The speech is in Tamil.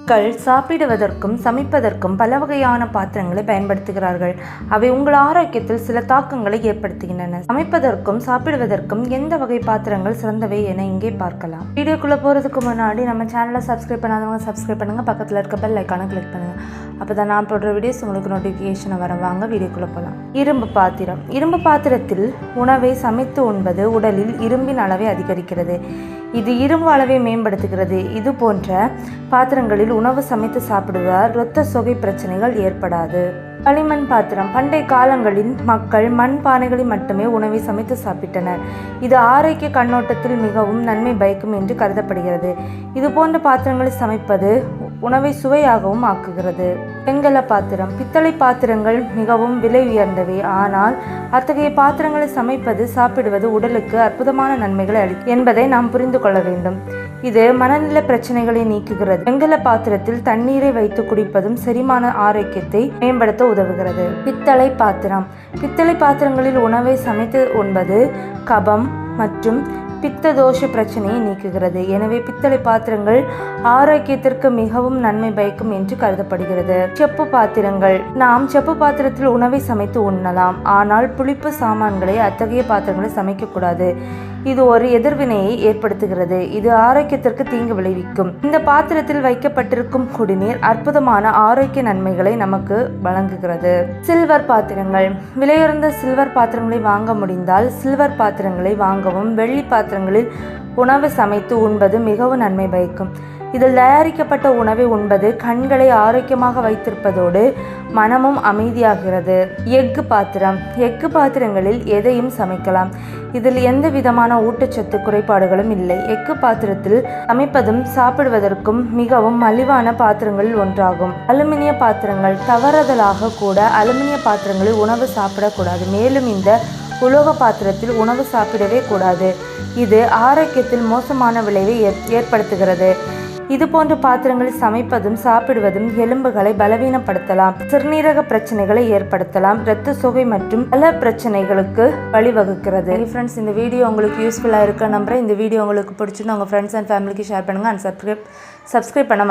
மக்கள் சாப்பிடுவதற்கும் சமைப்பதற்கும் பல வகையான பாத்திரங்களை பயன்படுத்துகிறார்கள். அவை உங்கள் ஆரோக்கியத்தில் சில தாக்கங்களை ஏற்படுத்துகின்றன. சமைப்பதற்கும் சாப்பிடுவதற்கும் எந்த வகை பாத்திரங்கள் சிறந்தவை என இங்கே பார்க்கலாம். வீடியோக்குள்ள போறதுக்கு முன்னாடி நம்ம சேனலை சப்ஸ்கிரைப் பண்ணாதவங்க சப்ஸ்கிரைப் பண்ணுங்க, பக்கத்தில் இருக்க பெல் ஐக்கானை கிளிக் பண்ணுங்க. அப்பதான் நான் போடுற வீடியோஸ் உங்களுக்கு நோட்டிஃபிகேஷன் வர. வாங்க வீடியோக்குள்ள போகலாம். இரும்பு பாத்திரம். இரும்பு பாத்திரத்தில் உணவை சமைத்து உண்பது உடலில் இரும்பின் அளவை அதிகரிக்கிறது. இது இரும்பு அளவை மேம்படுத்துகிறது. இது போன்ற பாத்திரங்களில் உணவு சமைத்து சாப்பிடுவதால் இரத்த சோகை பிரச்சனைகள் ஏற்படாது. களிமண் பாத்திரம். பண்டைய காலங்களில் மக்கள் மண் பானைகளில் மட்டுமே உணவை சமைத்து சாப்பிட்டனர். இது ஆரோக்கிய கண்ணோட்டத்தில் மிகவும் நன்மை பயக்கும் என்று கருதப்படுகிறது. இது போன்ற பாத்திரங்களில் சமைப்பது உணவை சுவையாகவும் ஆக்குகிறது. வெண்கல பாத்திரம். பித்தளை பாத்திரங்கள் மிகவும் விலை உயர்ந்தவை. ஆனால் அத்தகைய பாத்திரங்களை சமைப்பது சாப்பிடுவது உடலுக்கு அற்புதமான நன்மைகளை அளிக்கும் என்பதை நாம் புரிந்து கொள்ள வேண்டும். இது மனநல பிரச்சனைகளை நீக்குகிறது. வெண்கல பாத்திரத்தில் தண்ணீரை வைத்து குடிப்பதும் செரிமான ஆரோக்கியத்தை மேம்படுத்த உதவுகிறது. பித்தளை பாத்திரம். பித்தளை பாத்திரங்களில் உணவை சமைத்து உண்பது கபம் மற்றும் பித்த தோஷ பிரச்சனையை நீக்குகிறது. எனவே பித்தளை பாத்திரங்கள் ஆரோக்கியத்திற்கு மிகவும் நன்மை பயக்கும் என்று கருதப்படுகிறது. செப்பு பாத்திரங்கள். நாம் செப்பு பாத்திரத்தில் உணவை சமைத்து உண்ணலாம். ஆனால் புளிப்பு சாமான்களை அத்தகைய பாத்திரங்களை சமைக்கக்கூடாது. இது ஒரு எதிர்வினையை ஏற்படுத்துகிறது. இது ஆரோக்கியத்திற்கு தீங்கு விளைவிக்கும். இந்த பாத்திரத்தில் வைக்கப்பட்டிருக்கும் குடிநீர் அற்புதமான ஆரோக்கிய நன்மைகளை நமக்கு வழங்குகிறது. சில்வர் பாத்திரங்கள். விலையுறந்த சில்வர் பாத்திரங்களை வாங்க முடிந்தால் சில்வர் பாத்திரங்களை வாங்கவும். வெள்ளி பாத்திரங்களில் உணவு சமைத்து உண்பது மிகவும் நன்மை பயக்கும். இதில் தயாரிக்கப்பட்ட உணவை உண்பது கண்களை ஆரோக்கியமாக வைத்திருப்பதோடு மனமும் அமைதியாகிறது. எஃகு பாத்திரம். எஃகு பாத்திரங்களில் எதையும் சமைக்கலாம். இதில் எந்த விதமான ஊட்டச்சத்து குறைபாடுகளும் இல்லை. எஃகு பாத்திரத்தில் சமைப்பதும் சாப்பிடுவதற்கும் மிகவும் மலிவான பாத்திரங்களில் ஒன்றாகும். அலுமினிய பாத்திரங்கள். தவறுதலாக கூட அலுமினிய பாத்திரங்களில் உணவு சாப்பிடக்கூடாது. மேலும் இந்த உலோக பாத்திரத்தில் உணவு சாப்பிடவே கூடாது. இது ஆரோக்கியத்தில் மோசமான விளைவை ஏற்படுத்துகிறது. இது போன்ற பாத்திரங்களில் சமைப்பதும் சாப்பிடுவதும் எலும்புகளை பலவீனப்படுத்தலாம், சிறுநீரக பிரச்சனைகளை ஏற்படுத்தலாம், இரத்த சோகை மற்றும் பல பிரச்சனைகளுக்கு வழிவகுக்கிறது. ஃப்ரெண்ட்ஸ், இந்த வீடியோ உங்களுக்கு யூஸ்ஃபுல்லாக இருக்க நம்புறேன். இந்த வீடியோ உங்களுக்கு பிடிச்சிருந்தா உங்கள் ஃப்ரெண்ட்ஸ் அண்ட் ஃபேமிலிக்கு ஷேர் பண்ணுங்கள். அண்ட் சப்ஸ்கிரைப் பண்ண